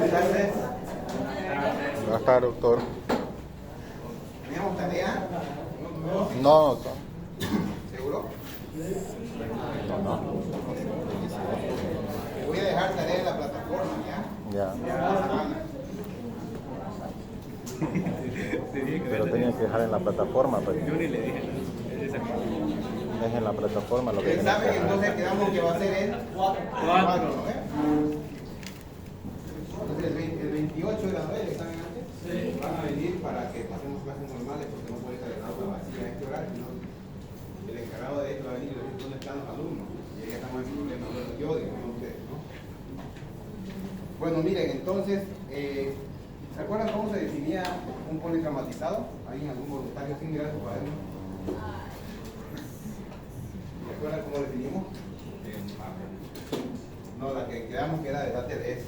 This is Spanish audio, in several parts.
Buenas tardes. Buenas tardes, doctor. ¿Teníamos tarea? No, doctor. ¿Seguro? No. Te voy a dejar tarea en la plataforma, ¿ya? Ya. Esta semana. Pero tenía que dejar en la plataforma, pero Yo ni le dije nada. es en la plataforma lo que El tiene que examen dejar. entonces quedamos que va a ser el 4, ¿no? Entonces el 28 de la noche el examen antes. Sí. Van a venir para que pasemos clases normales porque no puede estar el aula vacía a este horario, ¿no? El encargado de esto va a venir y decir dónde están los alumnos. Y ahí estamos en problema, bueno, yo digo, no ustedes, ¿no? Bueno, miren, entonces, ¿se acuerdan cómo se definía un politraumatizado? ¿Hay algún voluntario sin mirar su cuaderno? ¿Se acuerdan cómo definimos? No, la que quedamos que era de date de S.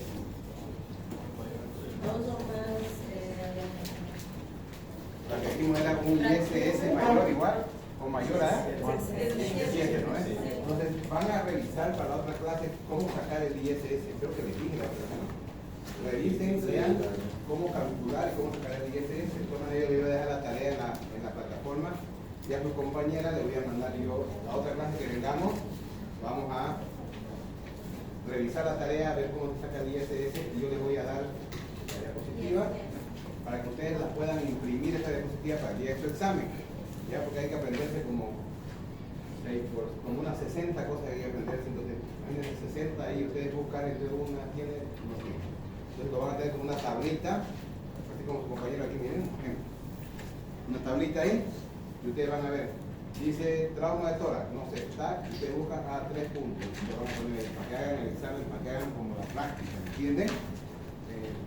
La que dijimos era un ISS mayor igual o mayor a 7, ¿no es? Entonces van a revisar para la otra clase cómo sacar el ISS. Creo que les dije la otra, ¿no? Revisen, vean cómo calcular y cómo sacar el ISS. De todas maneras, yo le voy a dejar la tarea en la plataforma y a su compañera le voy a mandar yo la otra clase que vengamos. Vamos a revisar la tarea, a ver cómo se saca el ISS y yo les voy a dar la diapositiva para que ustedes la puedan imprimir esta diapositiva para el día de su examen. Ya, porque hay que aprenderse como unas 60 cosas que hay que aprenderse. Entonces, imagínense 60 ahí, ustedes buscan entre una, tiene, no sé. Entonces lo van a tener como una tablita, así como su compañero aquí, miren, una tablita ahí, y ustedes van a ver. Dice trauma de tórax, no sé, está, y ustedes buscan a 3 puntos. Ustedes van a poner para que hagan el examen, para que hagan como la práctica, ¿entienden?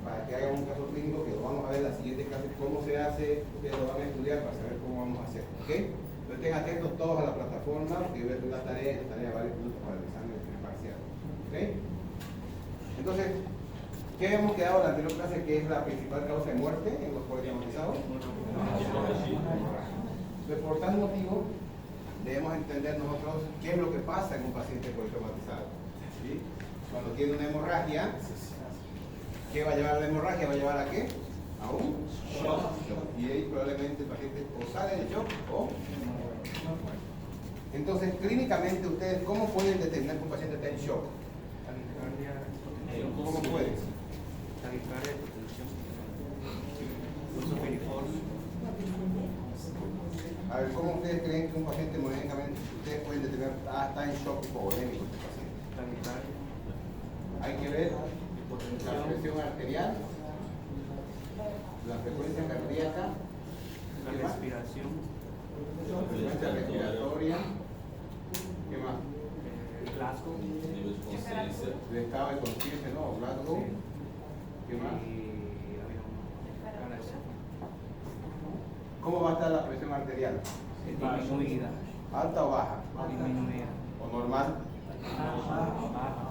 Para que hagan un caso clínico que lo vamos a ver en la siguiente clase, cómo se hace, ustedes lo van a estudiar para saber cómo vamos a hacer, ¿ok? Entonces estén atentos todos a la plataforma, porque yo voy a hacer una tarea varios minutos para el examen parcial, ¿ok? Entonces, ¿qué hemos quedado en la anterior clase que es la principal causa de muerte en los politraumatizados? Entonces, por tal motivo, debemos entender nosotros qué es lo que pasa en un paciente politraumatizado, ¿sí? Cuando tiene una hemorragia, ¿qué va a llevar a la hemorragia? ¿Va a llevar a qué? A un shock. Y ahí probablemente el paciente o sale de shock o muere. Entonces, clínicamente, ustedes, ¿cómo pueden determinar que un paciente está en shock? ¿Cómo pueden? Taquicardia, hipotensión, pulso filiforme. A ver, ¿cómo ustedes creen que un paciente hemorrágicamente, ustedes pueden determinar, está en shock hipovolémico este paciente? Taquicardia, Hay que ver la presión arterial, la frecuencia cardíaca, la ¿qué más? respiración, La frecuencia respiratoria, ¿qué más? Glasgow El estado de conciencia, ¿no? Glasgow, ¿qué más? y había una ¿Cómo va a estar la presión arterial? disminuida, ¿Alta o baja? disminuida, ¿O normal? baja,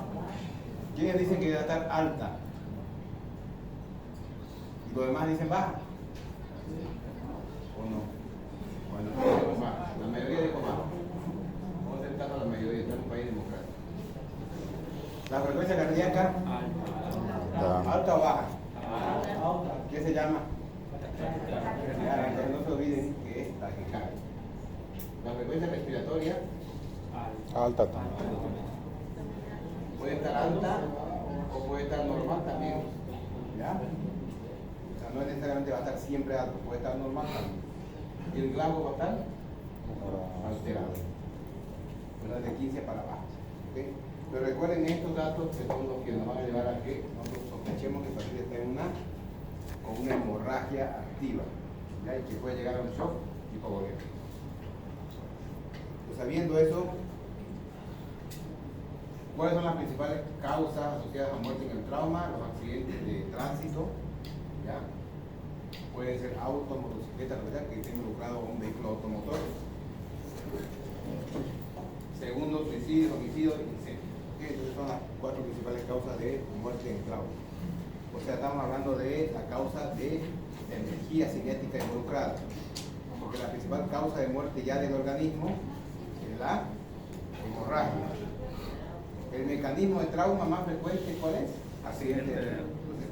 ¿Quiénes dicen que debe estar alta? ¿Y los demás dicen baja? ¿O no? Bueno, digo baja. La mayoría dijo baja. Vamos a hacer caso a la mayoría, estamos en un país democrático. ¿La frecuencia cardíaca? ¿Alta o baja? ¿Qué se llama? Ya, entonces no se olviden que es taquicardia. La frecuencia respiratoria Alta. puede estar alta o puede estar normal también. ¿Ya? O sea, no necesariamente va a estar siempre alto, puede estar normal también. Y el glago va a estar alterado. ¿Verdad? De 15 para abajo. ¿Okay? Pero recuerden estos datos que son los que nos van a llevar a que nosotros sospechemos que el paciente está con una hemorragia activa, ¿ya? Y que puede llegar a un shock hipovolémico. Pues sabiendo eso, ¿cuáles son las principales causas asociadas a muerte en el trauma? Los accidentes de tránsito, ¿ya? Pueden ser auto, motocicleta, ¿verdad? Que esté involucrado un vehículo automotor. Segundo, suicidio, homicidio y incendio. ¿Okay? Entonces son las 4 principales causas de muerte en el trauma. O sea, estamos hablando de la causa de energía cinética involucrada. Porque la principal causa de muerte ya del organismo es la hemorragia. El mecanismo de trauma más frecuente, ¿cuál es? Accidente. Entonces,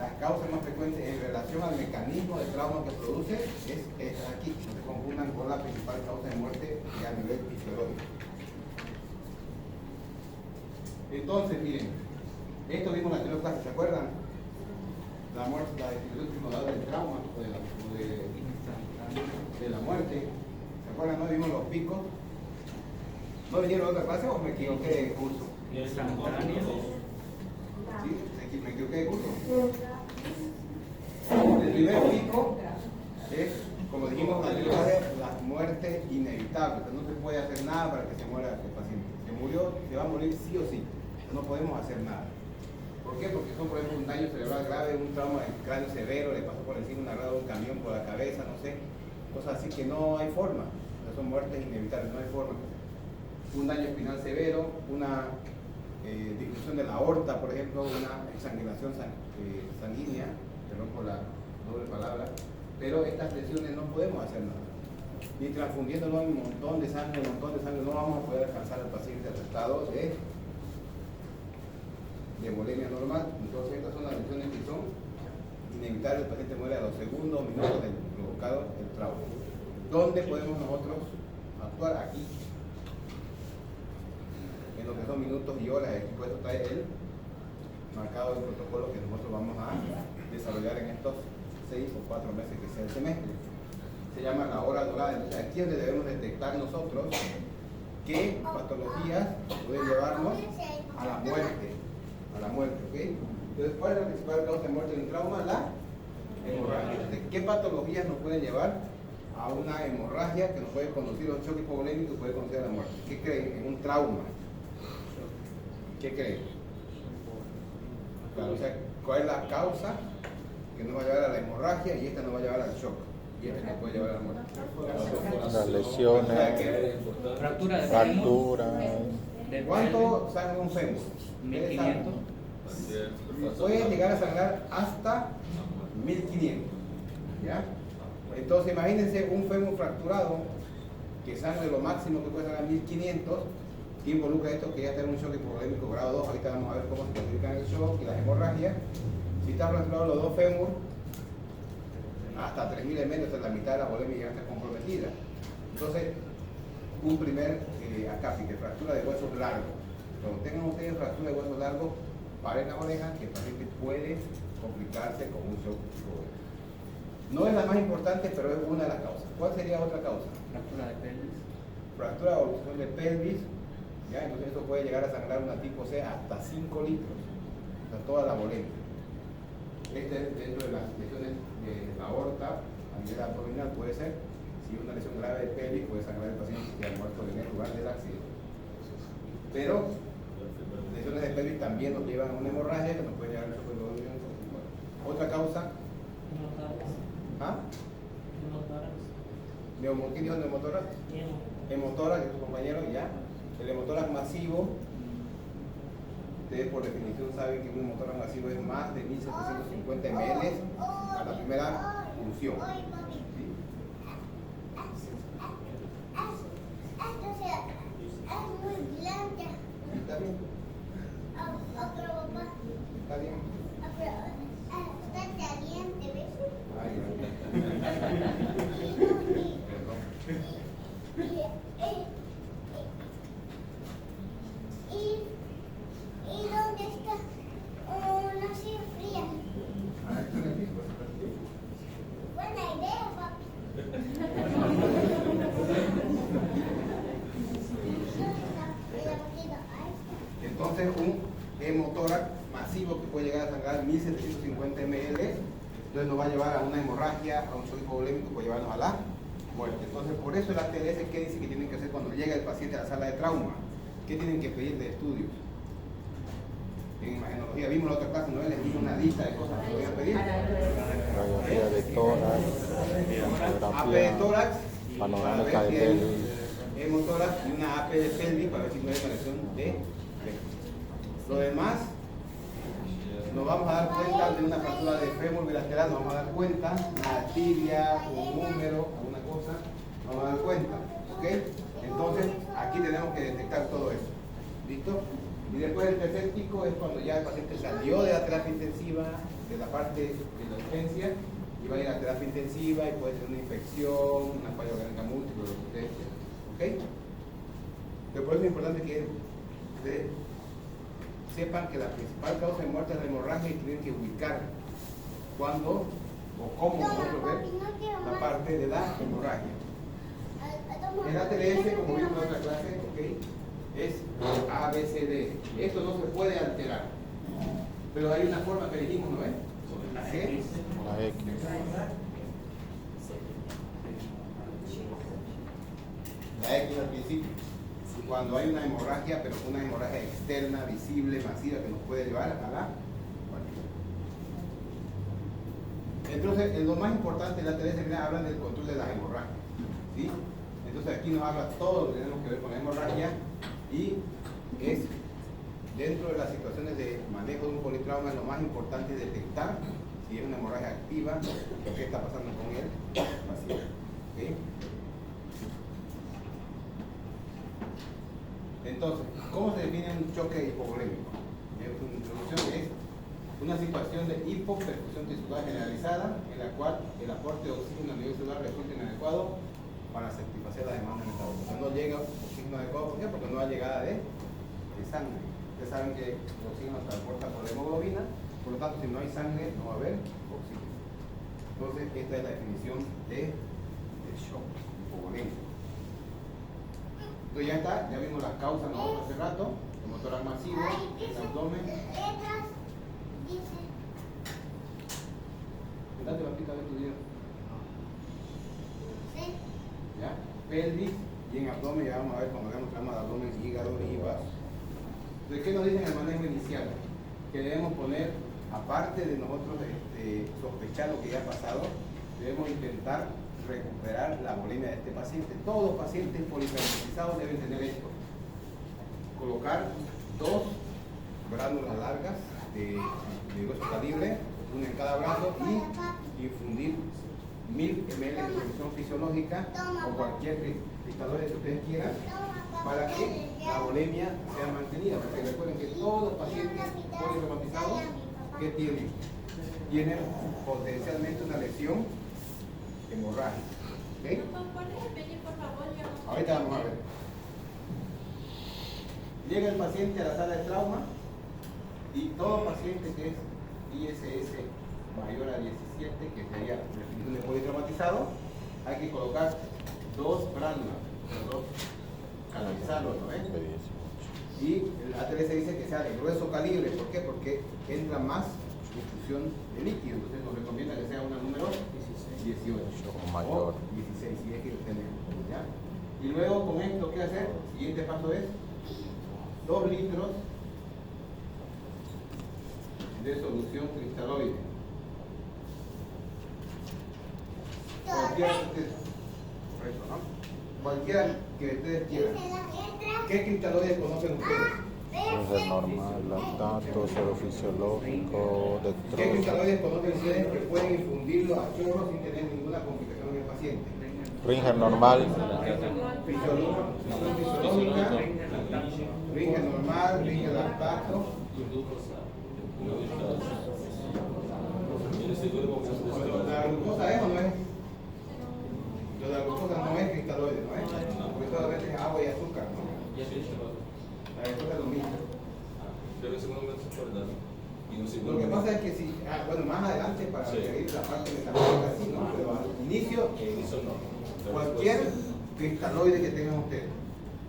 las causas más frecuentes en relación al mecanismo de trauma que produce es esta de aquí. No se confundan con la principal causa de muerte ya a nivel fisiológico. Entonces, miren, esto vimos en la anterior clase, ¿se acuerdan? La muerte, la distribución trimodal del trauma o de la muerte. ¿Se acuerdan? ¿No vimos los picos? ¿No vinieron a otra clase o me equivoqué de curso? ¿Sí? Me equivoqué de curso. El primer pico es, como dijimos en la anterior clase, la muerte inevitable. No se puede hacer nada para que se muera el paciente. Se murió, se va a morir sí o sí. No podemos hacer nada. ¿Por qué? Porque son, por ejemplo, un daño cerebral grave, un trauma del cráneo severo, le pasó por encima una rueda de un camión por la cabeza, no sé, cosas así que no hay forma. Son muertes inevitables, no hay forma. Un daño espinal severo, una disminución de la aorta, por ejemplo, una exsanguinación sanguínea, perdón por la doble palabra, pero estas lesiones no podemos hacer nada. Y transfundiéndolo un montón de sangre, no vamos a poder alcanzar al paciente al estado de bulimia normal. Entonces estas son las lesiones que son inevitables. El paciente muere a los segundos, minutos del provocado el trauma. ¿Dónde podemos nosotros actuar? Aquí, en lo que son minutos y horas. Aquí por eso está el marcado el protocolo que nosotros vamos a desarrollar en estos 6 o 4 meses que sea el semestre. Se llama la hora dorada. Entonces aquí es donde debemos detectar nosotros qué patologías pueden llevarnos a la muerte. ¿Ok? Entonces, ¿cuál es la principal causa de muerte de un trauma? La hemorragia. Entonces, ¿qué patologías nos pueden llevar a una hemorragia que nos puede conducir a un choque hipovolémico y puede conducir a la muerte? ¿Qué creen? En un trauma. ¿Qué creen? Claro, o sea, ¿cuál es la causa que nos va a llevar a la hemorragia y esta nos va a llevar al shock? Y esta nos puede llevar a la muerte. Las lesiones, Fractura de fracturas. ¿Cuánto sangra un fémur? 1500. Puede llegar a sangrar hasta 1500. ¿Ya? Entonces imagínense un fémur fracturado que sangre lo máximo que puede sangrar 1500. ¿Qué involucra esto? Que ya está en un shock hipovolémico grado 2. Ahorita vamos a ver cómo se clasifican el shock y las hemorragias. Si están fracturados los dos fémur, hasta 3000 mm, hasta la mitad de la volemia ya está comprometida. Entonces, un primer acápite, fractura de huesos largos. Cuando tengan ustedes fractura de huesos largos, paren la oreja que el paciente puede complicarse con un shock hipovolémico. No es la más importante, pero es una de las causas. ¿Cuál sería otra causa? Fractura de pelvis. Fractura o obstrucción de pelvis. ¿Ya? Entonces eso puede llegar a sangrar una tipo C hasta 5 litros. O sea, toda la volemia. Este es dentro de las lesiones de la aorta a nivel abdominal, puede ser. Si una lesión grave de pelvis puede sangrar el paciente que ha muerto en el lugar del accidente. Pero lesiones de pelvis también nos llevan a una hemorragia que nos puede llevar a un shock hipovolémico. Otra causa. ¿Ah? ¿Quién dijo neumotórax? Hemotórax, que es tu compañero, ya. El hemotórax masivo, ustedes por definición saben que un hemotórax masivo es más de 1750 ml a la primera función. ¿Sí? ¿Está bien? ¿Está bien? Ay, ¿Y dónde está una silla fría? Buena idea, papi. Entonces un hemotórax masivo que puede llegar a sangrar 1750 ml, entonces nos va a llevar a una hemorragia, a un shock hipovolémico, puede llevarnos a la muerte. Entonces por eso la TLS, ¿qué dice que tienen que hacer cuando llega el paciente a la sala de trauma? ¿Qué tienen que pedir de estudios? En imagenología vimos la otra clase, ¿no? Les dimos una lista de cosas que podían pedir. Radiografía de tórax, AP de tórax, panorámica de pelvis. hemotórax y una AP de pelvis para ver si no hay una lesión de pelvis. Lo demás, nos vamos a dar cuenta de una fractura de fémur bilateral, nos vamos a dar cuenta, una tibia, un húmero, alguna cosa, nos vamos a dar cuenta, ¿ok? Entonces, aquí tenemos que detectar todo eso, ¿listo? Y después el tercer pico es cuando ya el paciente salió de la terapia intensiva, de la parte de la urgencia, y va a ir a terapia intensiva y puede tener una infección, una falla orgánica múltiple, lo que ustedes quieran. ¿Ok? Pero por eso es importante que ustedes sepan que la principal causa de muerte es la hemorragia y tienen que ubicar cuándo o cómo nosotros ver la parte de la hemorragia. El ATLS, como vimos en otra clase, ¿okay? Es ABCD. Esto no se puede alterar. Pero hay una forma que dijimos, ¿no es? La X. La X al principio. Cuando hay una hemorragia, pero una hemorragia externa, visible, masiva, que nos puede llevar a la muerte. Entonces, en lo más importante, la ATLS hablan del control de las hemorragias. ¿Sí? Entonces aquí nos habla todo lo que tenemos que ver con la hemorragia y es dentro de las situaciones de manejo de un politrauma lo más importante es detectar si es una hemorragia activa o qué está pasando con el paciente. ¿Okay? Entonces, ¿cómo se define un choque hipovolémico? Su introducción es una situación de hipoperfusión tisular generalizada en la cual el aporte de oxígeno a nivel celular resulta inadecuado para satisfacer la demanda metabólica. O sea, no llega oxígeno adecuado, ¿por qué? Porque no hay llegada de sangre. Ustedes saben que el oxígeno se transporta por la hemoglobina, por lo tanto, si no hay sangre, no va a haber oxígeno. Entonces, esta es la definición de shock hipovolémico. Entonces ya está, ya vimos las causas nosotros hace rato, el motor masivo, el abdomen. Date papita de tu video. ¿Ya? Pelvis y en abdomen, ya vamos a ver cuando veamos trama de abdomen, hígado y vaso. Entonces, ¿qué nos dicen en el manejo inicial? Que debemos poner, aparte de nosotros sospechar lo que ya ha pasado, debemos intentar recuperar la volemia de este paciente. Todos los pacientes politraumatizados deben tener esto. Colocar 2 bránulas largas de grueso calibre, una en cada brazo, y infundir 1000 ml de solución fisiológica o cualquier cristaloide que ustedes quieran para que la volemia sea mantenida. Porque recuerden que todos los pacientes politraumatizados que tienen potencialmente una lesión hemorrágica. ¿Okay? Ahorita vamos a ver. Llega el paciente a la sala de trauma y todo paciente que es ISS mayor a 17, que sería definición de politraumatizado, hay que colocar 2 bránulas, 2 canalizarlos, ¿no es? Y el ATLS dice que sea de grueso calibre. ¿Por qué? Porque entra más difusión de líquido. Entonces nos recomienda que sea una número 18 mayor. o 16, si es que lo tenemos. ¿Ya? Y luego con esto, ¿qué hacer? El siguiente paso es 2 litros de solución cristaloide. Cualquiera que ustedes, correcto, ¿no? Cualquiera que ustedes quieran. ¿Qué cristaloides conocen ustedes? Ringer normal, lactato, cero fisiológico, ¿Qué dextrosa. cristaloides conocen ustedes que pueden infundirlo a chorro sin tener ninguna complicación en el paciente? Ringer normal, Fisiológica, Ringer normal, Ringer lactato. ¿La glucosa es o no es? Lo de la glucosa no es cristaloide, ¿no es? Porque solamente es agua y azúcar, ¿no? La glucosa es lo mismo. Lo que pasa es que si, bueno, más adelante para seguir la parte metabólica, sí, ¿no? Pero al inicio, cualquier cristaloide que tengan ustedes,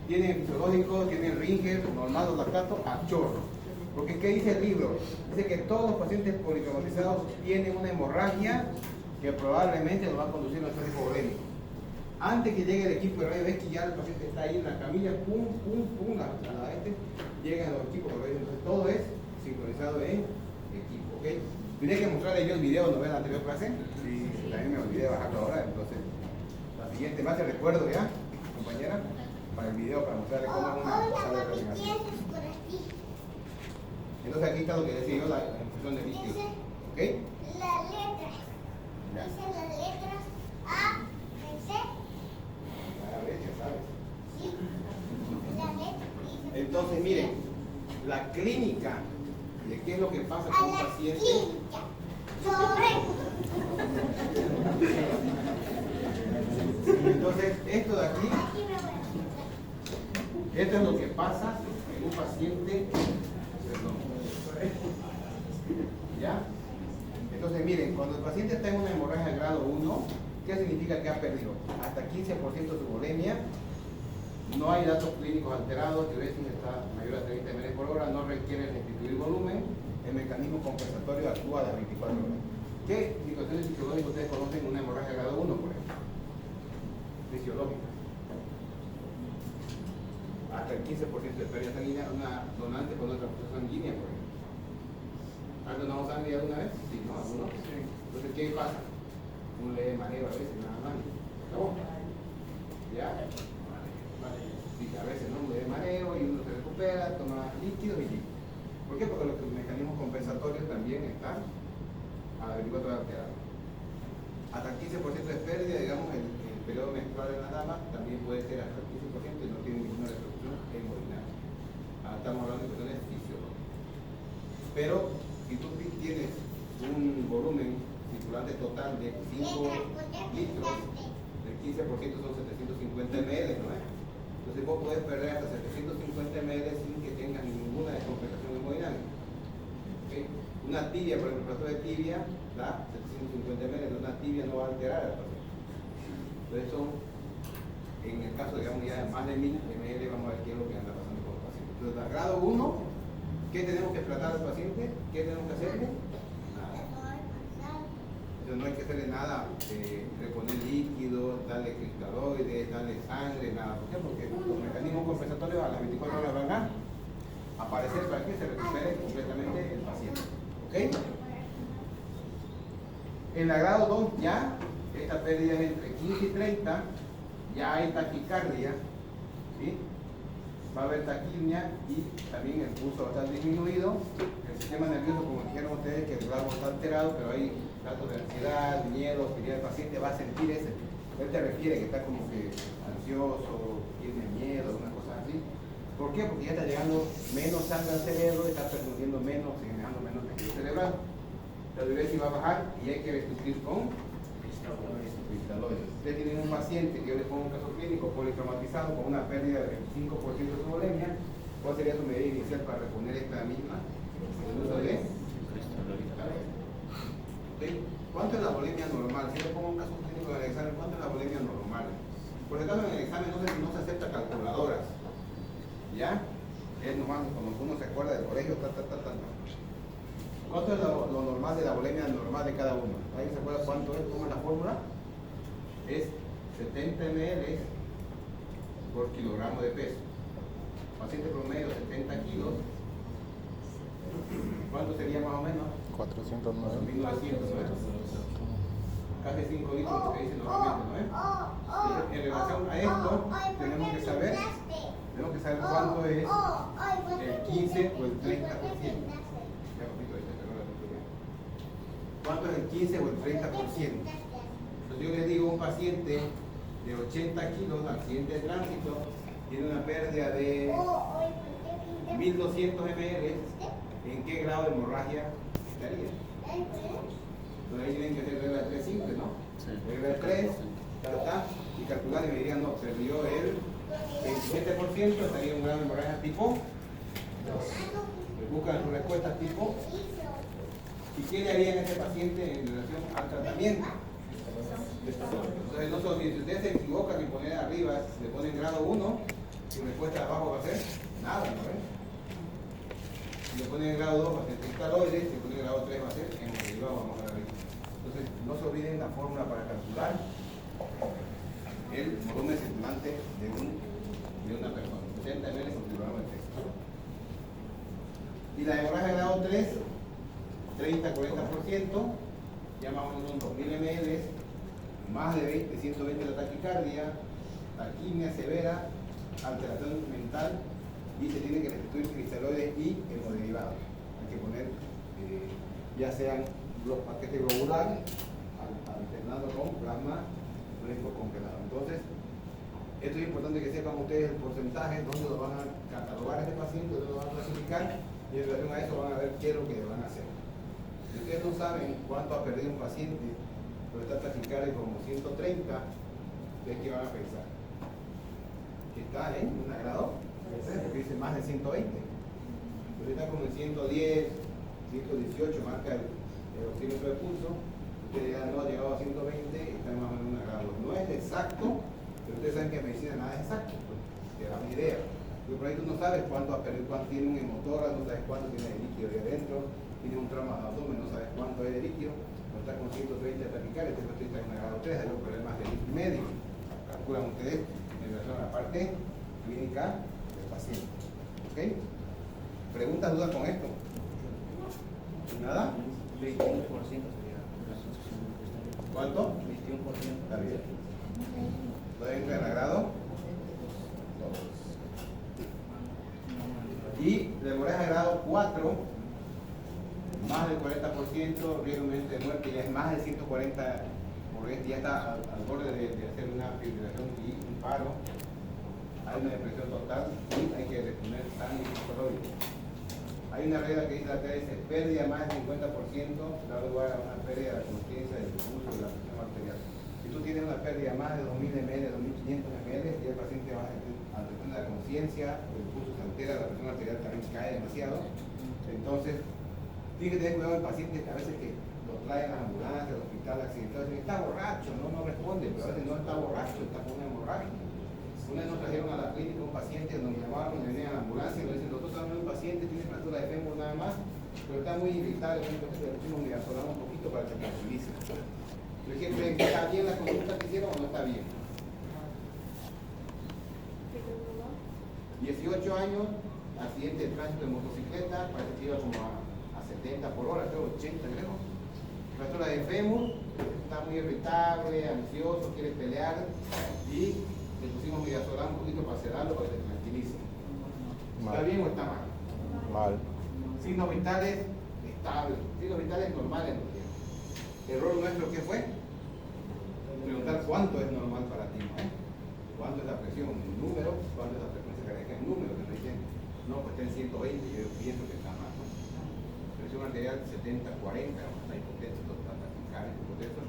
tienen fisiológico, tienen Ringer, normal o lactato, a chorro. Porque ¿qué dice el libro? Dice que todos los pacientes politraumatizados tienen una hemorragia que probablemente nos va a conducir a un estrés hipovolémico. Antes que llegue el equipo de radio, ves que ya el paciente está ahí en la camilla, pum, pum, pum, llegan los equipos de radio. Entonces todo es sincronizado en equipo, ¿ok? Tenía que mostrarles yo el video, ¿no ven la anterior clase? Sí, también me olvidé de bajarlo ahora, entonces la siguiente más te recuerdo ya, compañera, para el video, para mostrarles cómo es una sala de reanimación. Entonces aquí está lo que decía yo, la infusión de líquido, ¿ok? Las letras. Ya. Dice las letras A, B, C. A ver, ya sabes. Sí. Las letras. Entonces, miren, la clínica de qué es lo que pasa con un paciente. Entonces, esto de aquí, esto es lo que pasa en un paciente. Perdón. ¿Ya? Entonces, miren, cuando el paciente está en una hemorragia de grado 1, ¿qué significa que ha perdido? Hasta 15% de su volemia. No hay datos clínicos alterados, el diuresis está mayor a 30 ml por hora, no requiere restituir volumen, el mecanismo compensatorio actúa a las 24 horas. ¿Qué situaciones fisiológicas ustedes conocen en una hemorragia de grado 1, por ejemplo? Fisiológica. Hasta el 15% de pérdida sanguínea, una donante con otra transfusión sanguínea, por ejemplo. ¿Han donado sangre alguna vez? Sí, ¿no? ¿Algunos? Sí. Entonces, ¿qué pasa? Un leve mareo a veces, nada más. ¿No? ¿Ya? Sí, a veces no, un leve mareo y uno se recupera, toma líquidos y listo. ¿Por qué? Porque los mecanismos compensatorios también están a las 24 horas alterados. Hasta el 15% de pérdida, digamos, el periodo menstrual en la dama también puede ser hasta el 15% y no tiene ninguna restricción hemodinâmica. Ahora estamos hablando de cuestiones fisiológicas. Pero si tú tienes un volumen circulante total de 5 litros, el 15% son 750 ml, ¿no es? Entonces vos podés perder hasta 750 ml sin que tengas ninguna descompensación hemodinámica. ¿Okay? Una tibia, por ejemplo, el fractura de tibia da 750 ml, una tibia no va a alterar al paciente. Entonces son, en el caso, digamos, ya de más de 1000 ml, vamos a ver qué es lo que anda pasando con el paciente. Entonces, a grado 1, ¿qué tenemos que tratar al paciente? ¿Qué tenemos que hacerle? Nada. Entonces no hay que hacerle nada, reponer líquidos, darle cristaloides, darle sangre, nada. ¿Por qué? Porque los mecanismos compensatorios a las 24 horas van a aparecer para que se recupere completamente el paciente. ¿Ok? En la grado 2 ya, esta pérdida es entre 15 y 30, ya hay taquicardia, ¿sí? Va a haber taquimia y también el pulso va a estar disminuido. El sistema nervioso, como dijeron ustedes, que el glabo está alterado, pero hay datos de ansiedad, miedo, que el paciente va a sentir ese. Él te refiere que está como que ansioso, tiene miedo, una cosa así. ¿Por qué? Porque ya está llegando menos sangre al cerebro, está perdiendo menos, generando menos tejido cerebral. La diuresis va a bajar y hay que restituir con cristaloides. Ustedes tienen un paciente que yo les pongo un caso clínico politraumatizado con una pérdida del 25% de su volemia. ¿Cuál sería su medida inicial para reponer esta misma? El uso de cristaloides. ¿Okay? ¿Cuánto es la volemia normal? Si yo les pongo un caso clínico en el examen, ¿cuánto es la volemia normal? Por lo tanto, en el examen no se acepta calculadoras. ¿Ya? Es nomás cuando uno se acuerda del colegio, ¿Cuánto es lo normal de la volemia normal de cada uno? ¿Alguien se acuerda cuánto es? ¿Cómo es la fórmula? Es 70 ml por kilogramo de peso. Paciente promedio 70 kilos. ¿Cuánto sería más o menos? 409. 1900, ¿no es? Casi 5 litros, lo que dice normalmente, ¿no es? En relación a esto, tenemos que saber cuánto es el 15 o el 30%. ¿Cuánto es el 15 o el 30%? Entonces yo les digo, un paciente de 80 kilos, accidente de tránsito, tiene una pérdida de 1200 ml, ¿en qué grado de hemorragia estaría? Entonces ahí tienen que hacer regla 3 simple, ¿no? Sí. Regla 3, y calcular y me dirían, no, perdió el 27%, estaría en un grado de hemorragia tipo 2. Buscan sus respuestas tipo. ¿Y qué le harían a ese paciente en relación al tratamiento? Entonces, no solo, si ustedes se equivocan y ponen arriba, le ponen grado 1, su respuesta de abajo va a ser nada, ¿no ven? Si le ponen grado 2 va a ser cristaloides, si le ponen grado 3 va a ser hemoderivados, vamos a ver ahorita. Entonces, no se olviden la fórmula para calcular el volumen circulante de una persona, 70 ml por kilogramo de peso. Y la hemorragia de grado 3, 30-40%, ya más o menos son 2000 ml, más de 120 la taquicardia, taquimia severa, alteración mental, y se tienen que restituir cristaloides y hemoderivados. Hay que poner, ya sean los paquetes globulares, alternando con plasma fresco congelado. Entonces, Esto es importante que sepan ustedes el porcentaje, dónde lo van a catalogar a este paciente, dónde lo van a clasificar, y en relación a eso van a ver qué es lo que le van a hacer. Si ustedes no saben cuánto ha perdido un paciente, pero está clasificado como 130, ¿ustedes qué van a pensar? Que está en un agrado, porque dice más de 120. Pero está como en 110, 118, marca el oxímetro de pulso. Ustedes ya no ha llegado a 120, está más o menos en un agrado. No es exacto, pero ustedes saben que en medicina nada es exacto, pues, te da una idea. Pero por ahí tú no sabes cuánto ha perdido, cuánto tiene un hemotora, no sabes cuánto tiene de líquido ahí adentro, tiene un trauma de abdomen, no sabes cuánto hay de líquido, no está con 130 taquicardia, este paciente está en un grado 3, hay problemas de líquido medio. Calculan ustedes en relación a la parte clínica del paciente. ¿Ok? ¿Preguntas, dudas con esto? ¿Nada? 21% sería. ¿Cuánto? 21%. Está bien. ¿Todavía entra en agrado? Y de hemorragia de grado 4, más del 40%, riesgo de muerte, ya es más de 140, porque ya está al borde de hacer una fibrilación y un paro. Hay una depresión total y hay que responder sangre y psicológico. Hay una regla que dice la TS, pérdida más del 50% da lugar a una pérdida de la conciencia del pulso y de la presión arterial. Si tú tienes una pérdida más de 2000 ml, 2500 ml, y el paciente va a tener la conciencia, el pulso se altera, la presión arterial también cae demasiado. Entonces, tiene que tener cuidado el paciente, que a veces que lo traen a la ambulancia, al hospital accidentado, dicen, está borracho, no responde, pero a veces no está borracho, está con una hemorragia. Una vez nos trajeron a la clínica un paciente, nos llamaron, me venían a la ambulancia y nos dicen, nosotros tenemos un paciente, tiene fractura de fémur nada más, pero está muy irritable, entonces le pusimos midazolam un poquito para que se tranquilice. Yo dije, ¿está bien la consulta que hicieron o no está bien? 18 años, accidente de tránsito de motocicleta, parece que iba como a 70 por hora, creo 80 creo. Fractura de fémur, está muy irritable, ansioso, quiere pelear y le pusimos midazolam un poquito para sedarlo para que se tranquilice. ¿Está bien o está mal? Mal. Signos vitales estables, signos vitales normales. Error nuestro, ¿qué fue? Preguntar cuánto es normal para ti, ¿no? ¿Cuánto es la presión en número? ¿Cuánto es la frecuencia cardíaca en número? Que me dicen, no, pues está en 120, yo pienso que está mal, ¿no? Presión arterial 70-40, está hipotenso, está taquicárdico, hipotenso.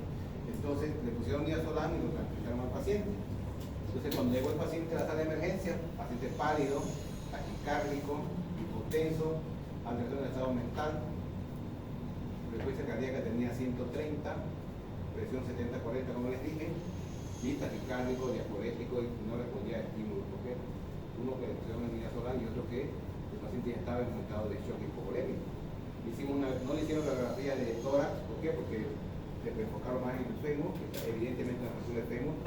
Entonces le pusieron midazolam y lo tranquilizaron al paciente. Entonces cuando llegó el paciente a la sala de emergencia, paciente pálido, taquicárdico, hipotenso, alteración del estado mental, frecuencia cardíaca tenía 130, presión 70-40 como les dije, y taquicárdico, diaporético y no respondía a estímulos, porque uno que le pusieron el midazolam y otro que el paciente ya estaba en un estado de shock hipovolémico. No le hicieron la radiografía de tórax, ¿por qué? Porque se enfocaron más en el fémur, que está evidentemente en la fractura de fémur.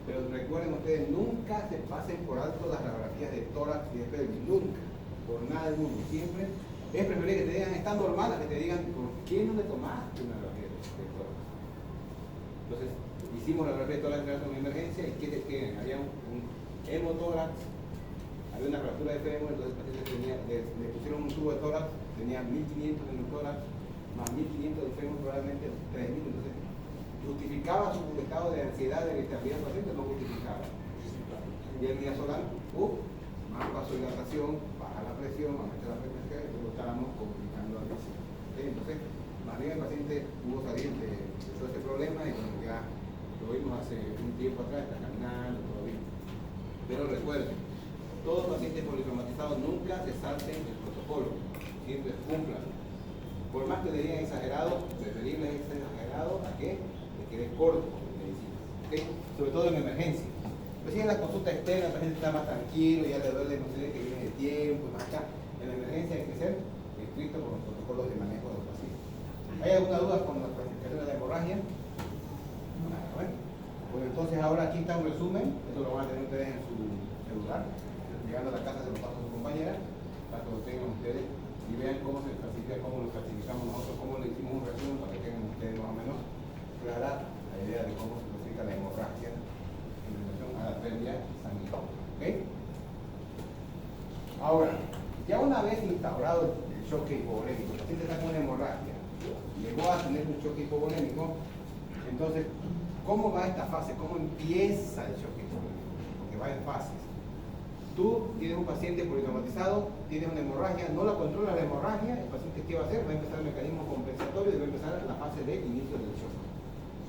Pero recuerden ustedes, nunca se pasen por alto las radiografías de tórax y de pelvis, nunca, por nada del mundo. Siempre es preferible que te digan, está normal, a que te digan, ¿por qué no le tomaste una radiografía de tórax? Entonces, hicimos la radiografía de tórax en emergencia y ¿qué te tienen? Había un hemotórax, había una fractura de fémur, entonces el paciente le pusieron un tubo de tórax, tenía 1500 en el tórax, más 1500 de fémur, probablemente 3000, entonces justificaba su estado de ansiedad, de irritabilidad del paciente, no justificaba. Y el midazolam, más vasodilatación, baja la presión, aumenta la frecuencia, y lo estábamos complicando al paciente. Entonces, más bien el paciente pudo salir de todo este problema y bueno, ya lo vimos hace un tiempo atrás, está caminando, todo bien. Pero recuerden, todos los pacientes politraumatizados nunca se salten el protocolo, siempre cumplan. Por más que le digan exagerado, preferible es exagerado a que quede corto en medicina, ¿okay? Sobre todo en emergencia. Pues si en la consulta externa el paciente está más tranquilo, ya le duele, no sé, que viene de tiempo, más acá. En la emergencia hay que ser estricto con los protocolos de manejo de los pacientes. ¿Hay alguna duda con la clasificación de la hemorragia? Nada, bueno. Pues entonces ahora aquí está un resumen, eso lo van a tener ustedes en su celular. Llegando a la casa se lo paso a su compañera, para que lo tengan ustedes y vean cómo se clasifica, cómo lo clasificamos nosotros, cómo le hicimos un resumen para que tengan ustedes más o menos clara la idea de cómo se clasifica la hemorragia en relación a la pérdida sanguínea. ¿Okay? Ahora, ya una vez instaurado el choque hipovolémico, el paciente está con una hemorragia, llegó a tener un choque hipovolémico, entonces, ¿cómo va esta fase? ¿Cómo empieza el choque hipovolémico? Porque va en fases. Tú tienes un paciente politraumatizado, tienes una hemorragia, no la controla la hemorragia, el paciente ¿qué va a hacer? Va a empezar el mecanismo compensatorio y va a empezar la fase de inicio del shock.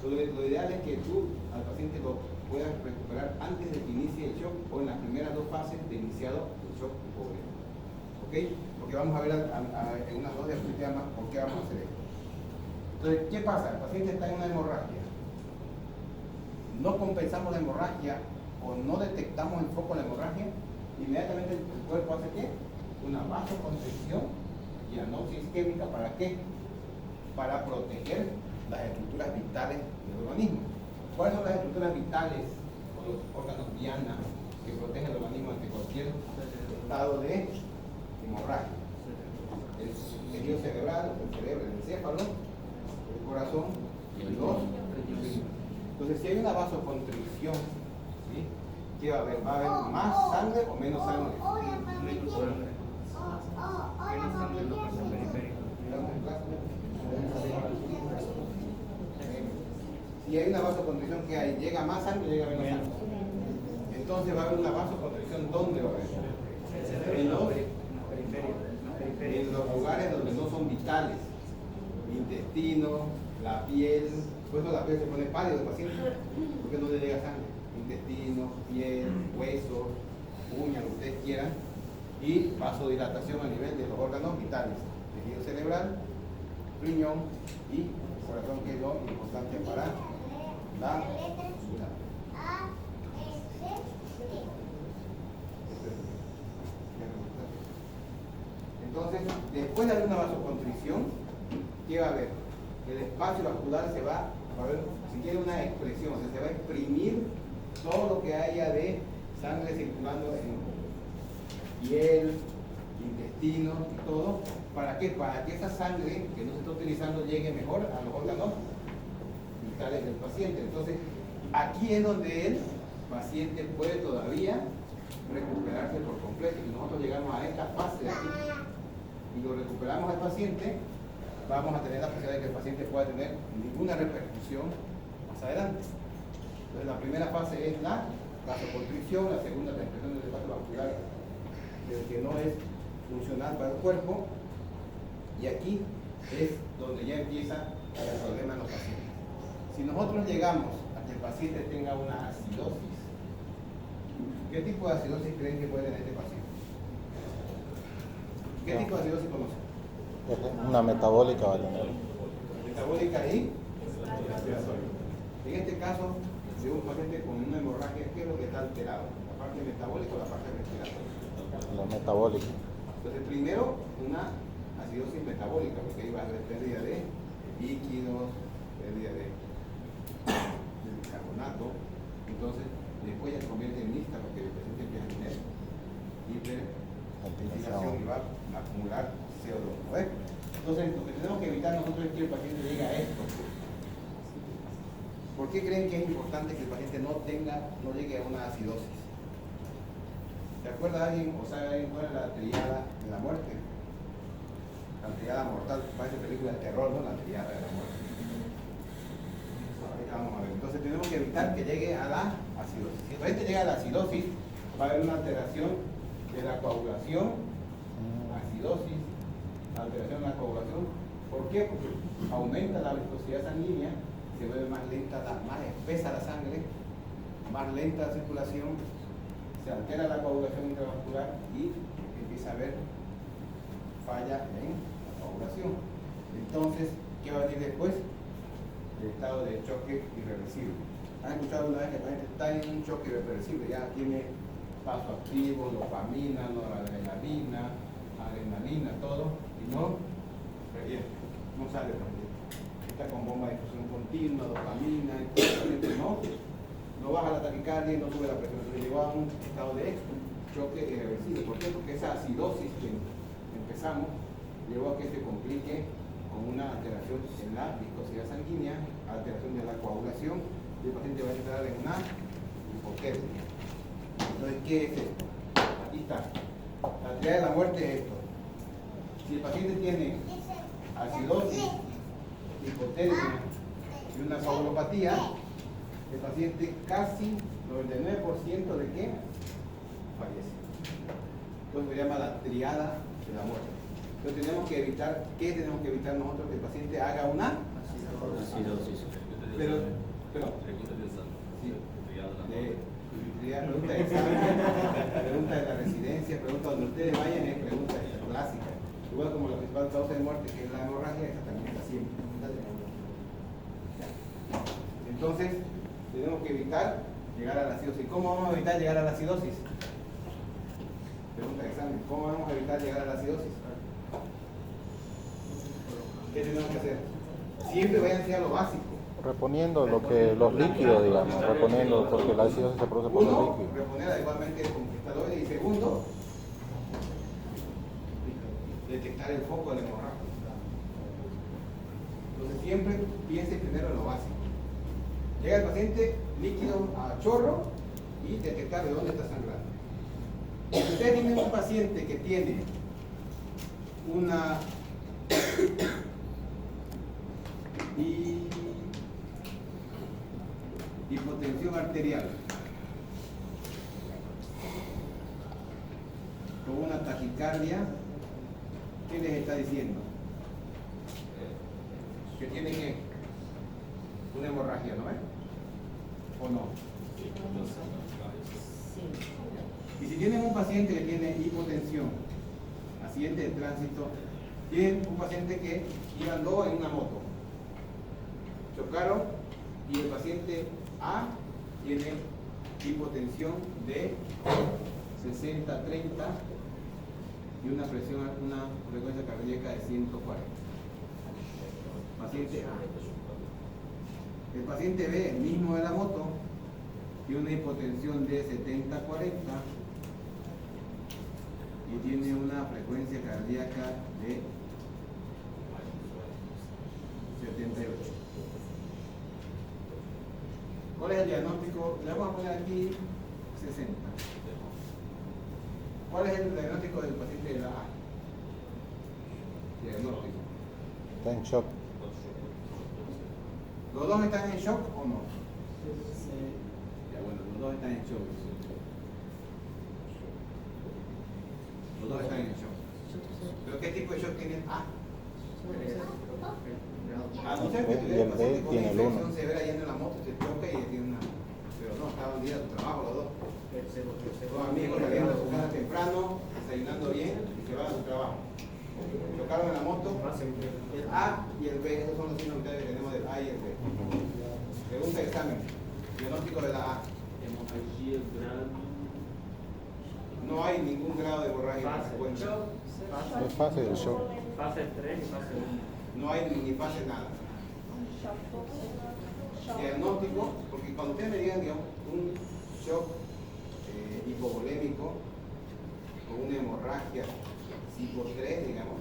Lo ideal es que tú al paciente lo puedas recuperar antes de que inicie el shock o en las primeras dos fases de iniciado el shock hipovolémico. ¿Ok? Porque vamos a ver en unas dos diapositivas más por qué vamos a hacer esto. Entonces, ¿qué pasa? El paciente está en una hemorragia. No compensamos la hemorragia o no detectamos el foco de la hemorragia, inmediatamente el cuerpo hace ¿qué? Una vasoconstricción y anopsis isquémica. ¿Para qué? Para proteger las estructuras vitales del organismo. ¿Cuáles son las estructuras vitales o los órganos diana que protegen el organismo ante cualquier estado de hemorragia? El tejido cerebral, el cerebro, el encéfalo, el corazón y los riñones. Entonces, si hay una vasoconstricción, ¿sí? ¿Qué va a haber? ¿Va a haber más sangre o menos sangre? Si hay una vasoconstricción, ¿qué hay? ¿Llega más sangre o llega menos sangre? Entonces va a haber una vasoconstricción, ¿dónde va a haber? En los lugares donde no son vitales. Intestino, la piel, por eso la piel se pone pálido del paciente, porque no le llega sangre. Intestino, piel, huesos, uñas, lo que ustedes quieran, y vasodilatación a nivel de los órganos vitales, tejido cerebral, riñón y corazón, que es lo importante para la vida. Entonces, después de haber una vasoconstricción, ¿qué va a haber? El espacio vascular se va a ver, si tiene una expresión, o sea, se va a exprimir todo lo que haya de sangre circulando en piel, intestino y todo. ¿Para qué? Para que esa sangre que no se está utilizando llegue mejor a los órganos vitales del paciente. Entonces, aquí es donde el paciente puede todavía recuperarse por completo. Si nosotros llegamos a esta fase de aquí y lo recuperamos al paciente, vamos a tener la posibilidad de que el paciente pueda tener ninguna repercusión más adelante. Entonces, la primera fase es la vasoconstricción, la segunda la expresión del espacio vascular del que no es funcional para el cuerpo, y aquí es donde ya empieza el problema en los pacientes. Si nosotros llegamos a que el paciente tenga una acidosis, ¿qué tipo de acidosis creen que puede tener este paciente? ¿Qué tipo de acidosis conocen? Una metabólica va a tener. Metabólica y respiratoria. En este caso, de un paciente con una hemorragia, ¿qué es lo que está alterado? ¿La parte metabólica o la parte respiratoria? La metabólica. Entonces, primero, una acidosis metabólica, porque ahí va a haber pérdida de líquidos, pérdida de bicarbonato. Entonces, después ya se convierte en mixta, porque el paciente empieza a tener hiperventilación y va a acumular CO2. ¿Ves? Entonces, lo que tenemos que evitar nosotros es que el paciente llegue a esto. ¿Por qué creen que es importante que el paciente no llegue a una acidosis? ¿Se acuerda alguien o sabe alguien cuál es la triada de la muerte? La triada mortal, parece película de terror, ¿no? La triada de la muerte. Ahorita vamos a ver. Entonces tenemos que evitar que llegue a la acidosis. Si el paciente llega a la acidosis, va a haber una alteración de la coagulación, acidosis, alteración de la coagulación. ¿Por qué? Porque aumenta la viscosidad sanguínea, se vuelve más lenta, más espesa la sangre, más lenta la circulación, se altera la coagulación intravascular y empieza a haber falla en la coagulación. Entonces, ¿qué va a venir después? El estado de choque irreversible. ¿Han escuchado una vez que el paciente está en un choque irreversible? Ya tiene paso activo, dopamina, noradrenalina, adrenalina, todo, y no revierte, no sale también. Está con bomba de difusión continua, dopamina, y todo, no baja la taquicardia y no sube la presión. Entonces llegó a un estado de choque irreversible. ¿Por qué? Porque esa acidosis que empezamos llevó a que se complique con una alteración en la viscosidad sanguínea, alteración de la coagulación, y el paciente va a entrar en una hipotermia. Entonces, ¿qué es esto? Aquí está. La triada de la muerte es esto. Si el paciente tiene acidosis, hipotermia y una coagulopatía, el paciente casi 99% de qué? Fallece. Entonces se llama la triada de la muerte. Entonces tenemos que evitar, ¿qué tenemos que evitar nosotros? Que el paciente haga una Acidosis. pero sí, pregunta de examen, pregunta de la residencia, pregunta donde ustedes vayan, es pregunta clásica. Igual como la principal causa de muerte, que es la hemorragia, esa también está siempre. Entonces, tenemos que evitar llegar a la acidosis. ¿Cómo vamos a evitar llegar a la acidosis? Pregunta de examen. ¿Cómo vamos a evitar llegar a la acidosis? ¿Qué tenemos que hacer? Siempre vayan a lo básico. Reponiendo los líquidos, digamos, reponiendo, porque la acidosis se produce por los Uno, líquidos. reponer adecuadamente el conquistador, y segundo, detectar el foco de la hemorragia. Entonces siempre piense primero en lo básico. Llega el paciente, líquido a chorro, y detectar de dónde está sangrando. Si usted tiene un paciente que tiene una hipotensión arterial con una taquicardia, ¿qué les está diciendo? Que tiene que una hemorragia, ¿no es? ¿O no? Y si tienen un paciente que tiene hipotensión, accidente de tránsito, tienen un paciente que iban dos en una moto, chocaron, y el paciente A tiene hipotensión de 60-30 y una frecuencia cardíaca de 140. Paciente A. El paciente B, el mismo de la moto, tiene una hipotensión de 70-40 y tiene una frecuencia cardíaca de 78. ¿Cuál es el diagnóstico? Le vamos a poner aquí 60. ¿Cuál es el diagnóstico del paciente de la A? Diagnóstico. Está en shock. ¿Los dos están en shock o no? Ya bueno, los dos están en shock. Los dos están en shock. ¿Pero qué tipo de shock tiene A? A no ser que tuviera el paciente con una infección severa yendo en la moto, se choca y tiene una... Pero no, estaban días de trabajo los dos. Dos amigos saliendo de su casa temprano, desayunando bien y se van a su trabajo. Chocaron en la moto, el A y el B, esos son los signos vitales que tenemos del A y el B. Pregunta de examen, diagnóstico de la A. No hay ningún grado de hemorragia frecuente. Es fase de shock. Fase 3 y fase 1. No hay ni fase nada. Diagnóstico, porque cuando ustedes me digan, digamos, un shock hipovolémico o una hemorragia tipo 3, digamos,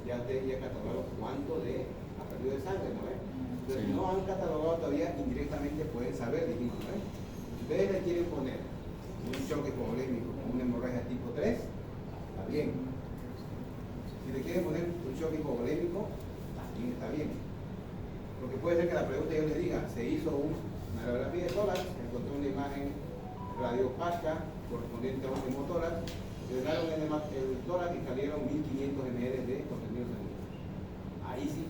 ya ustedes ya catalogaron cuánto ha perdido de sangre, ¿no ves? Pero si no han catalogado todavía, indirectamente pueden saber, dijimos, ¿no ves? Si ustedes le quieren poner un shock hipovolémico con una hemorragia tipo 3, está bien. Si le quieren poner un shock hipovolémico, también está bien. Porque puede ser que la pregunta yo les diga, se hizo una radiografía de tórax, encontró una imagen radiopática correspondiente a un hemotórax, le daron el tórax y salieron 1500 ml de contenido sanguíneo. Ahí sí,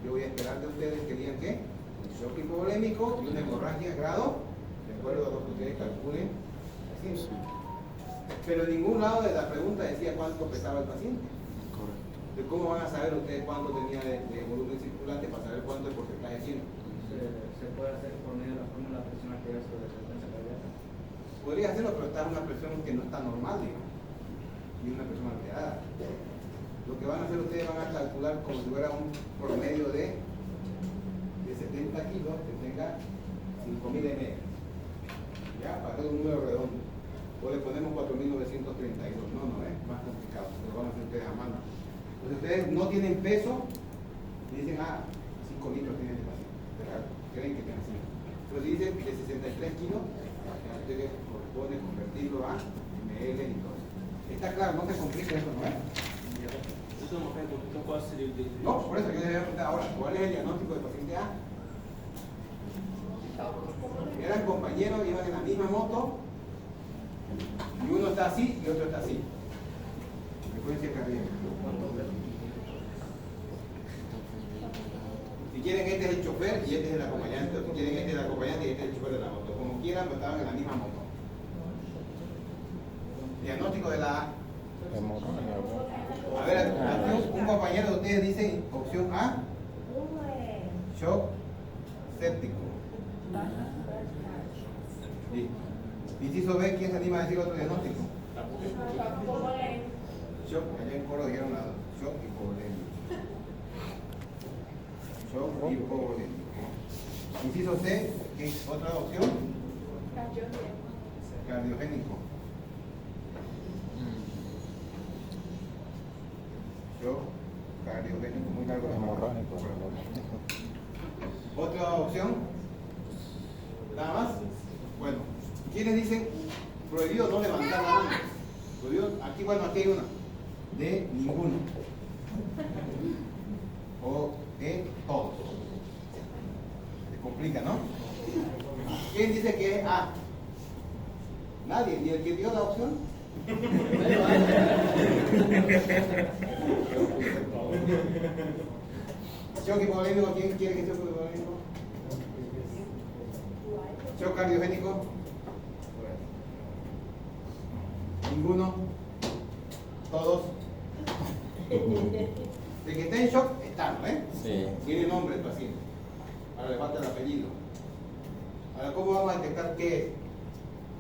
yo voy a esperar de ustedes que digan que un shock hipovolémico y una hemorragia grado, de acuerdo a lo que ustedes calculen, así. Pero en ningún lado de la pregunta decía cuánto pesaba el paciente. ¿De cómo van a saber ustedes cuánto tenía de volumen circulante para saber cuánto de porcentaje tiene? Se puede hacer por medio de la fórmula de presión arterial sobre frecuencia cardíaca. Podría hacerlo, pero está en una presión que no está normal, digamos, y una presión alterada. Lo que van a hacer ustedes van a calcular como si fuera un promedio de 70 kilos que tenga 5.000 ml. Ya, para hacer un número redondo. O le ponemos 4.932. No, es más complicado, lo van a hacer ustedes a mano. Entonces ustedes no tienen peso y dicen, 5 litros tiene el paciente, ¿verdad? Creen que tiene 5. Pero si dicen de 63 kilos, ya ustedes corresponde convertirlo a ml y todo. Está claro, no se complica eso, ¿no es? No, por eso yo les voy a preguntar ahora, ¿cuál es el diagnóstico del paciente A? Eran compañeros, iban en la misma moto, y uno está así y otro está así. Frecuencia cardíaca. Si quieren, este es el chofer y este es el acompañante, o si quieren, este es el acompañante y este es el chofer de la moto. Como quieran, pero estaban en la misma moto. Diagnóstico de la A. A ver, un compañero de ustedes dice opción A, shock séptico. Listo. Inciso B, ¿quién se anima a decir otro diagnóstico? Shock, allá en Coro dijeron shock hipovolémico. Shock hipovolémico. Inciso C, ¿qué es otra opción? Cardiogénico. Shock cardiogénico, muy largo. Hemorrágico. ¿Otra opción? ¿Nada más? Bueno, ¿quiénes dicen prohibido no levantar la mano? Prohibido, aquí, bueno, aquí hay una. De ninguno. O de todos. Se complica, ¿no? ¿Quién dice que es A? Nadie, ni el que dio la opción. Shock hipovolémico, ¿quién quiere que sea hipovolémico? Shock cardiogénico. Ninguno. Todos. El que está en shock está, ¿no? Sí. Tiene nombre el paciente. Ahora le falta el apellido. Ahora, ¿cómo vamos a detectar qué es?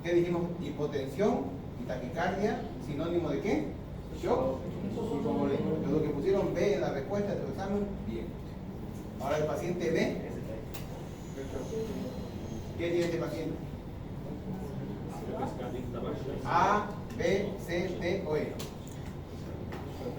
¿Qué dijimos? Hipotensión y taquicardia, sinónimo de qué? Shock hipovolémico. Lo que pusieron B en la respuesta de tu examen, bien. Ahora el paciente B. ¿Qué tiene este paciente? A, B, C, D o E.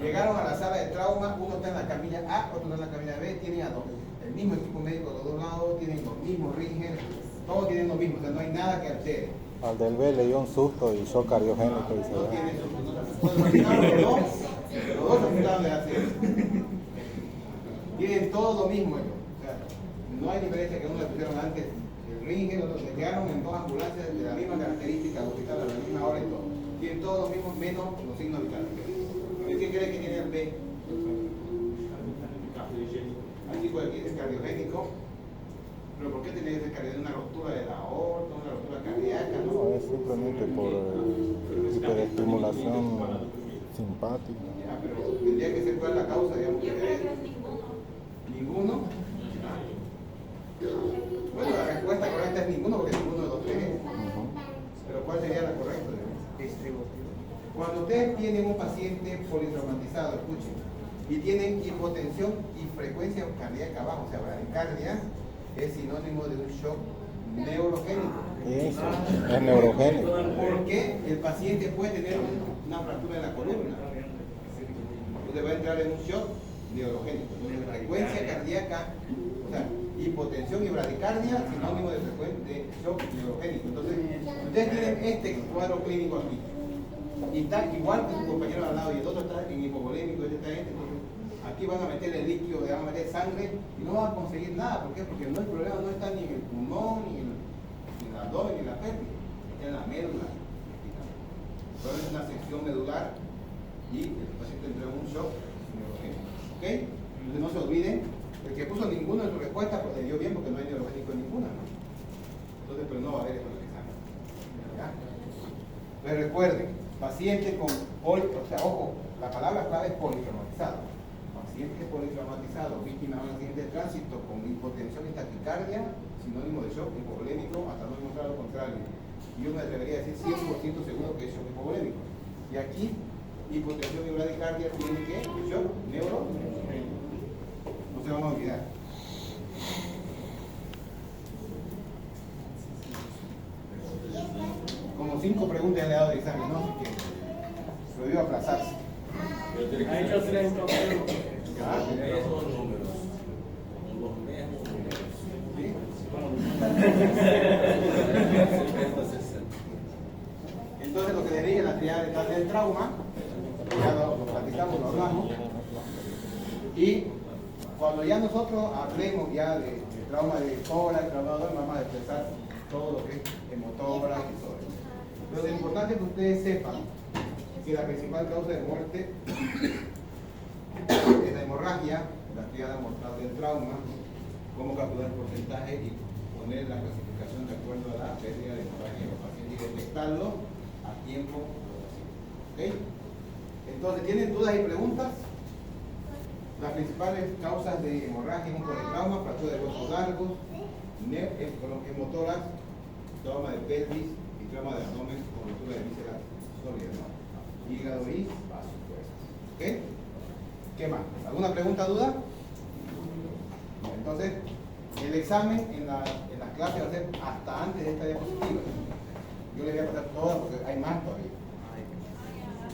Llegaron a la sala de trauma, uno está en la camilla A, otro está en la camilla B, tienen a dos. El mismo equipo médico de los dos lados, tienen los mismos rígidos, todos tienen lo mismo, o sea, no hay nada que altere. Al del B le dio un susto y shock cardiogénico y se No va. tiene eso, los dos se juntaron de hacer. Tienen todo lo mismo ellos. O sea, no hay diferencia que uno le pusieron antes el rígido, otros se quedaron en dos ambulancias de la misma característica, al hospital a la misma hora y todo. Tienen todos los mismos menos los signos vitales. ¿Qué cree que tiene el B? Aquí puede decir es cardiogénico. ¿Pero por qué tiene que ser cardiogénico? ¿Una ruptura de la aorta, una ruptura cardíaca? No, es simplemente por hiperestimulación simpática. Ya, pero tendría que ser cuál la causa, digamos. Yo creo que es ¿Ninguno? Bueno, la respuesta correcta es ninguno, porque ninguno de los tres es. Pero ¿cuál sería la correcta? Cuando ustedes tienen un paciente politraumatizado, escuchen, y tienen hipotensión y frecuencia cardíaca baja, o sea, bradicardia, es sinónimo de un shock neurogénico. Eso, es neurogénico. Porque el paciente puede tener una fractura en la columna. Entonces va a entrar en un shock neurogénico. Entonces, frecuencia cardíaca, o sea, hipotensión y bradicardia, sinónimo de shock neurogénico. Entonces, ustedes tienen este cuadro clínico aquí. Y está igual que su compañero al lado, y el otro está en hipovolémico, este está en este. Entonces, aquí van a meter el líquido, le van a meter sangre y no van a conseguir nada. ¿Por qué? Porque no, el problema no está ni en el pulmón, ni en el abdomen, ni en la pelvis, está en la médula. Solo es una sección medular y el paciente entró en un shock neurogénico. ¿Ok? Entonces no se olviden, el que puso ninguno en su respuesta pues le dio bien porque no hay neurogénico en ninguna, ¿no? Entonces, pues no va a haber eso en el examen. ¿Ya? Entonces recuerden, paciente con o sea, ojo, la palabra clave es politraumatizado. Paciente politraumatizado, víctima de un accidente de tránsito con hipotensión y taquicardia, sinónimo de shock hipovolémico, hasta no demostrar lo contrario. Y uno debería decir 100% seguro que es shock hipovolémico. Y aquí, hipotensión y bradicardia tiene que shock neurogénico. No se van a olvidar. Como 5 preguntas le he dado de examen, ¿no? Así que prohibido aplazarse. Ha hecho 3 ¿Ah? Esos números, los mismos. ¿Sí? Entonces lo que le dije, la triada letal del trauma, ya lo platicamos, lo hablamos. Y cuando cuando ya nosotros hablemos ya de trauma de tórax, trauma de abdomen, vamos a expresar todo lo que es hemotórax y todo eso. Pero lo importante es que ustedes sepan que la principal causa de muerte es la hemorragia, la triada mortal del trauma, cómo calcular el porcentaje y poner la clasificación de acuerdo a la pérdida de hemorragia de los pacientes y detectarlo a tiempo. ¿Ok? Entonces, ¿tienen dudas y preguntas? Las principales causas de hemorragia son politrauma, fractura de huesos largos, hemotórax, trauma de pelvis y trauma de abdomen con rotura de vísceras sólidas, ¿no? Hígado y vasos, pues. ¿Ok? ¿Qué más? ¿Alguna pregunta, duda? Entonces, el examen en las clases va a ser hasta antes de esta diapositiva. Yo les voy a pasar todas porque hay más todavía.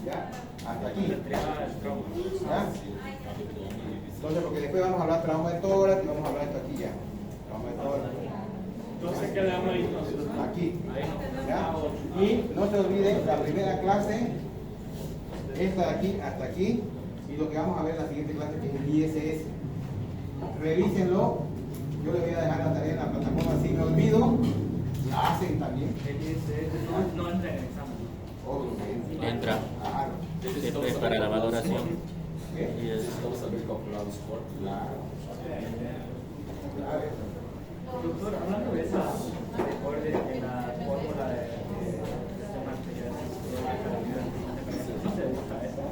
¿Ya? Hasta aquí. ¿Ya? Entonces, porque después vamos a hablar trauma de tórax y vamos a hablar esto aquí ya. Trauma de tórax. Entonces quedamos ahí. Aquí. ¿Ya? Y no se olviden, la primera clase, esta de aquí hasta aquí, y lo que vamos a ver en la siguiente clase que es el ISS. Revísenlo. Yo les voy a dejar la tarea en la plataforma. Si me olvido, la hacen también. El ISS no entra en el examen. Obvio que Entra. Claro. Es para la valoración. ¿Qué? Y es- Estamos a ver calculado el score. Claro. Claro. Doctor, hablando de esa recuerde de la fórmula de ¿no se busca eso?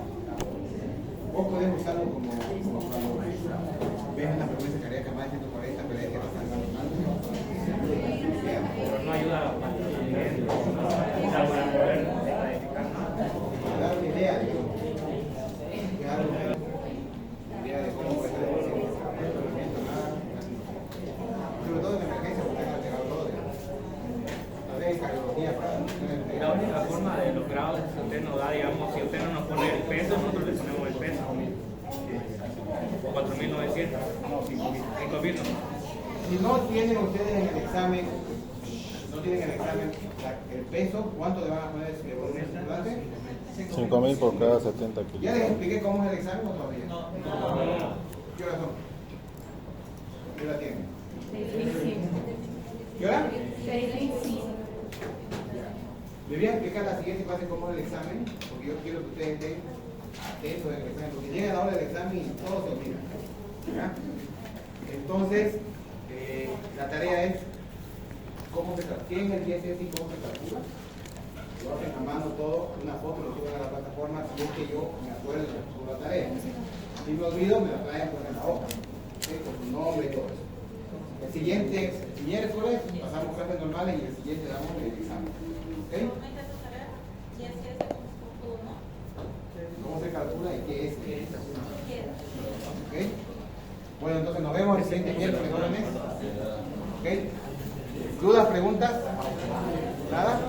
Vos podés usarlo como cuando ves una frecuencia cardíaca más de 140, pero hay que pasar Pero no ayuda a para poder clarificar nada. dar una idea de cómo puede ser el movimiento, nada. Sobre todo en emergencia, porque han alterado todo. Tal vez en cardiología para La única forma de los grados que usted nos da, digamos, si usted no nos pone el peso, nosotros le ponemos el peso. 4.900. 5.000. si no tienen ustedes en el examen, el peso, ¿cuánto le van a poner ese volumen circulante? 5.000 por cada 70 ¿Ya kilos. les expliqué cómo es el examen o todavía? ¿Qué hora son? ¿Qué hora tienen? ¿Qué hora? Le voy a explicar la siguiente clase cómo es el examen, porque yo quiero que ustedes estén atentos al examen, porque llega la hora del examen y todo se olvida. ¿Ya? Entonces, la tarea es cómo se tienen el ISS y cómo se calcula. Lo hacen a mano todo, una foto lo suben a la plataforma, si es que yo me acuerdo de la tarea. Si me olvido, me la traen pues en la hoja, ¿sí? Con su nombre y todo eso. El siguiente miércoles pasamos clases normales y el siguiente damos el examen. ¿Ok? ¿Cómo se calcula y qué es? ¿Ok? Bueno, entonces nos vemos el siguiente miércoles, jóvenes. ¿Ok? ¿Dudas, preguntas? ¿Nada?